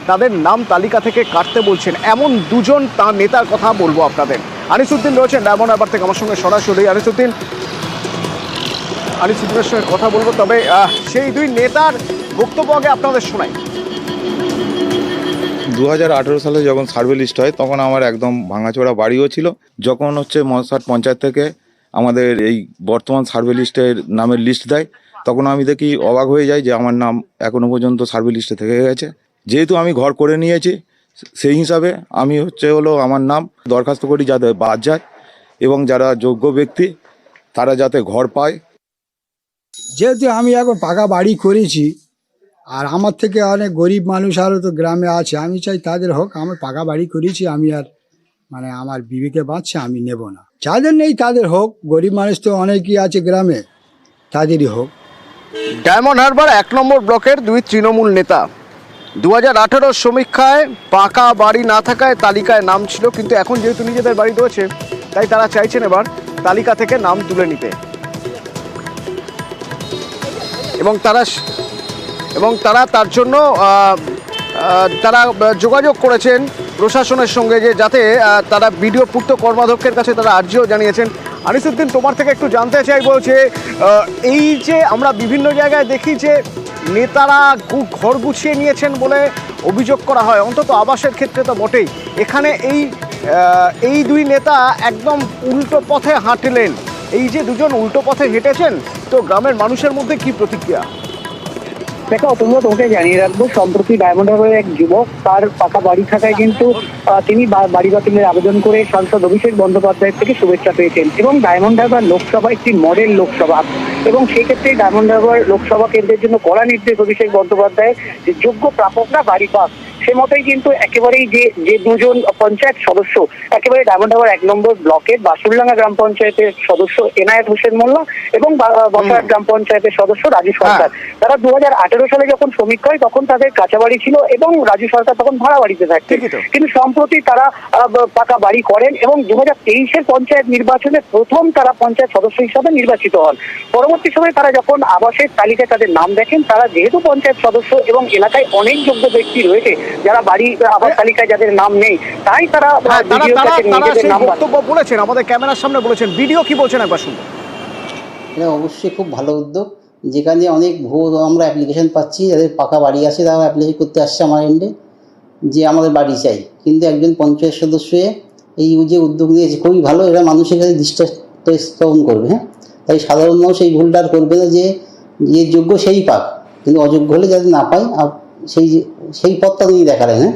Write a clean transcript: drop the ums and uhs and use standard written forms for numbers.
তাদের নাম তালিকা থেকে কাটতে বলছেন। এমন দুজন তার নেতার কথা বলবো আপনাদের। আনিসুদ্দিন রয়েছেন ডায়মন্ড হারবার থেকে আমার সঙ্গে সরাসরি। আনিসুদ্দিনের সঙ্গে কথা বলবো, তবে সেই দুই নেতার বক্তব্য আগে আপনাদের শোনাই। 2018 সালে যখন সার্ভে লিস্ট হয় তখন আমার একদম ভাঙাচোরা বাড়িও ছিল। যখন মনসাট পঞ্চায়েত থেকে আমাদের এই বর্তমান সার্ভে লিস্টের নামের লিস্ট দেয় তখন আমি দেখি অবাক হয়ে যাই যে আমার নাম এখনো পর্যন্ত সার্ভে লিস্টে থেকে গেছে। যেহেতু আমি ঘর করে নিয়েছি সেই হিসাবে আমি আমার নাম দরখাস্ত করি যাতে বাদ যায় এবং যারা যোগ্য ব্যক্তি তারা যাতে ঘর পায়। যেহেতু আমি এখন পাকা বাড়ি করেছি আর আমার থেকে অনেক গরিব মানুষ আরও তো গ্রামে আছে, আমি চাই তাদের হোক। আমি পাকা বাড়ি করেছি, আমি আর আমার বিবেকে বাঁচছে, আমি নেব না। যাদের নেই তাদের হোক, গরিব মানুষ তো অনেকই আছে গ্রামে, তাদেরই হোক। ডায়মন্ড হারবার 1 নম্বর ব্লকের দুই তৃণমূল নেতা 2018 সমীক্ষায় পাকা বাড়ি না থাকায় তালিকায় নাম ছিল, কিন্তু এখন যেহেতু নিজেদের বাড়ি রয়েছে তাই তারা চাইছেন এবার তালিকা থেকে নাম তুলে নিতে। এবং তারা তার জন্য তারা যোগাযোগ করেছেন প্রশাসনের সঙ্গে যে যাতে তারা বিডিও পূর্ত কর্মাধ্যক্ষের কাছে তারা আর্জিও জানিয়েছেন। আনিসুদ্দিন, তোমার থেকে একটু জানতে চাইবো যে এই যে আমরা বিভিন্ন জায়গায় দেখি যে নেতারা ঘর গুছিয়ে নিয়েছেন বলে অভিযোগ করা হয়, অন্তত আবাসের ক্ষেত্রে তো বটেই। এখানে এই দুই নেতা একদম উল্টো পথে হাঁটলেন। এই যে দুজন উল্টো পথে হেঁটেছেন, তো গ্রামের মানুষের মধ্যে কি প্রতিক্রিয়া? দেখো, তোমাকে জানিয়ে রাখবো, সম্প্রতি ডায়মন্ড হারবারের এক যুবক তার পাকা বাড়ি থাকায় কিন্তু তিনি বাড়ি বাতিলের আবেদন করে সাংসদ অভিষেক বন্দ্যোপাধ্যায়ের থেকে শুভেচ্ছা পেয়েছেন। এবং ডায়মন্ড হারবার লোকসভা একটি মডেল লোকসভা, এবং সেক্ষেত্রে ডায়মন্ড হারবার লোকসভা কেন্দ্রের জন্য কড়া নির্দেশ অভিষেক বন্দ্যোপাধ্যায় যে যোগ্য প্রাপকরা বাড়ি পাক, সে মতোই কিন্তু একেবারেই যে দুজন পঞ্চায়েত সদস্য একেবারে ডায়মন্ড হারবার 1 নম্বর ব্লকের বাসুরডাঙ্গা গ্রাম পঞ্চায়েতের সদস্য এনায়েত হোসেন মোল্লা এবং বসার গ্রাম পঞ্চায়েতের সদস্য রাজু সরকার, তারা 2018 সালে যখন সমীক্ষা হয় তখন তাদের কাঁচা বাড়ি ছিল এবং রাজু সরকার তখন ভাড়া বাড়িতে থাকতেন। কিন্তু সম্প্রতি তারা পাকা বাড়ি করেন এবং 2023-এর পঞ্চায়েত নির্বাচনে প্রথম তারা পঞ্চায়েত সদস্য হিসাবে নির্বাচিত হন। পরবর্তী সময়ে তারা যখন আবাসের তালিকায় তাদের নাম দেখেন, তারা যেহেতু পঞ্চায়েত সদস্য এবং এলাকায় অনেক যোগ্য ব্যক্তি রয়েছে যারা বাড়ি আবাস তালিকায় যাদের নাম নেই, তাই তারা বক্তব্য বলেছেন, আমাদের ক্যামেরার সামনে বলেছেন। ভিডিও কি বলছেন একবার শুনুন। এটা অবশ্যই খুব ভালো উদ্যোগ, যেখানে অনেক আমরা অ্যাপ্লিকেশন পাচ্ছি, যাদের পাকা বাড়ি আছে তারা অ্যাপ্লাই করতে আসছে আমার এন্ডে যে আমাদের বাড়ি চাই। কিন্তু একজন পঞ্চায়েত সদস্য এই যে উদ্যোগ নিয়েছে খুবই ভালো, এরা মানুষের কাছে দৃষ্টান্ত স্থাপন করবে। হ্যাঁ, তাই সাধারণ মানুষ এই ভুলটা আর করবে না যে যোগ্য সেই পাক, কিন্তু অযোগ্য হলে যাতে না পায় সেই পথটা তিনি দেখালেন। হ্যাঁ।